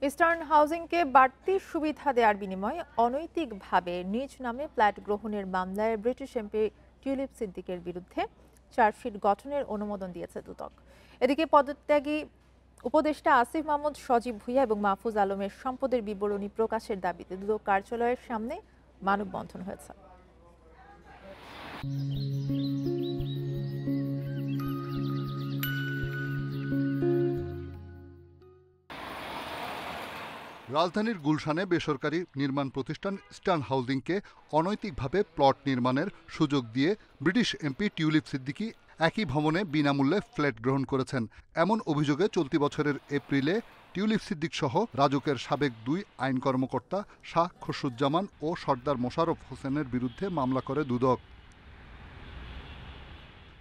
Eastern হাউজিংকে বাড়তি সুবিধা দেওয়ার বিনিময়ে অনৈতিকভাবে নিজ নামে ফ্ল্যাট গ্রহণের মামলায় ব্রিটিশ এমপি টিউলিপ সিদ্দিকের বিরুদ্ধে চার্জশিট গঠনের অনুমোদন দিয়েছে দুদক। এদিকে পদত্যাগী উপদেষ্টা আসিফ মাহমুদ, সজীব ভুঁইয়া এবং মাহফুজ আলমের সম্পদের বিবরণী প্রকাশের দাবিতে দুদক কার্যালয়ের সামনে মানববন্ধন হয়েছে। রাজধানীর গুলশানে বেসরকারি নির্মাণ প্রতিষ্ঠান ইস্টার্ন হাউজিংকে অনৈতিকভাবে প্লট নির্মাণের সুযোগ দিয়ে ব্রিটিশ এমপি টিউলিপ সিদ্দিকী একই ভবনে বিনামূল্যে ফ্ল্যাট গ্রহণ করেছেন। এমন অভিযোগে চলতি বছরের এপ্রিলে টিউলিপ সিদ্দিক সহ রাজুকের সাবেক 2 আইন কর্মকর্তা শাহ খসরুজ্জামান ও সর্দার মোশাররফ হোসেনের বিরুদ্ধে মামলা করে দুদক।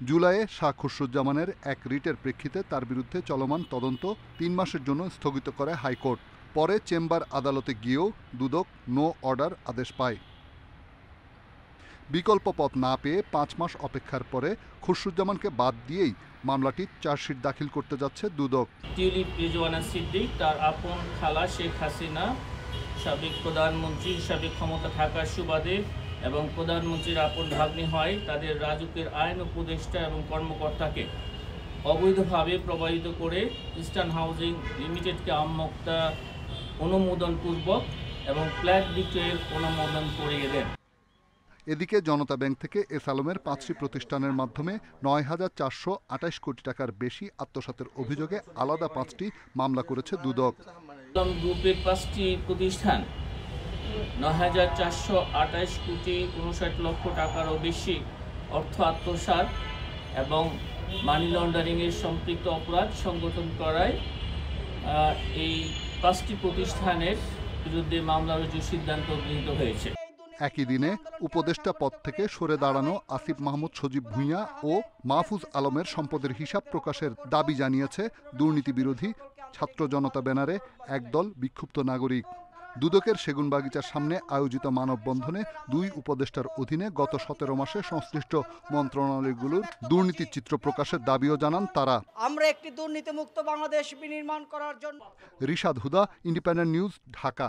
জুলাইয়ে শাহ খসরুজ্জামানের এক রিটের প্রেক্ষিতে তার বিরুদ্ধে চলমান তদন্ত 3 মাসের জন্য স্থগিত করে হাইকোর্ট। পরে চেম্বার আদালতে গিয়েও দুদক নো অর্ডার আদেশ পায়। বিকল্প পথ না পেয়ে 5 মাস অপেক্ষার পরে খসরুজ্জামানকে বাদ দিয়েই মামলাটি চার্জশিট দাখিল করতে যাচ্ছে দুদক। টিউলিপ রিজওয়ানা সিদ্দিক তার আপন খালা শেখ হাসিনা, সাবেক প্রধানমন্ত্রীর সাবেক ক্ষমতা থাকার সুবাদে এবং প্রধানমন্ত্রীর আপন ভাগ্নি হয় তাদের রাজুকের আইন উপদেষ্টা এবং কর্মকর্তাকে অবৈধভাবে প্রবাহিত করে ইস্টার্ন হাউজিং লিমিটেডকে আমমুক্তা অনুমোদনপূর্বক এবং ফ্ল্যাট বিক্রয়ের অনুমোদন করিয়ে দেন। এদিকে জনতা ব্যাংক থেকে এস আলমের 5টি প্রতিষ্ঠানের মাধ্যমে 9,428 কোটি টাকার বেশি আত্মসাতের অভিযোগে আলাদা 5টি মামলা করেছে দুদক। গ্রুপের 5টি প্রতিষ্ঠান 9,428 কোটি 59 লক্ষ টাকারও বেশি অর্থ আত্মসাৎ এবং মানি লন্ডারিংয়ের সম্পৃক্ত অপরাধ সংগঠন করায় এই 5টি প্রতিষ্ঠানের বিরুদ্ধে মামলা রুজুর সিদ্ধান্ত গৃহীত হয়েছে। একই দিনে উপদেষ্টা পদ থেকে সরে দাঁড়ানো আসিফ মাহমুদ, সজীব ভুঁইয়া ও মাহফুজ আলমের সম্পদের হিসাব প্রকাশের দাবি জানিয়েছে দুর্নীতি বিরোধী ছাত্র জনতা ব্যানারে একদল বিক্ষুব্ধ নাগরিক। দুদকের সেগুনবাগিচার সামনে আয়োজিত মানববন্ধনে 2 উপদেষ্টার অধীনে গত 17 মাসে সংশ্লিষ্ট মন্ত্রণালয়গুলোর দুর্নীতির চিত্র প্রকাশের দাবিও জানান তারা। আমরা একটি দুর্নীতিমুক্ত বাংলাদেশ বিনির্মাণ করার জন্য। রিশাদ হুদা, ইন্ডিপেন্ডেন্ট নিউজ, ঢাকা।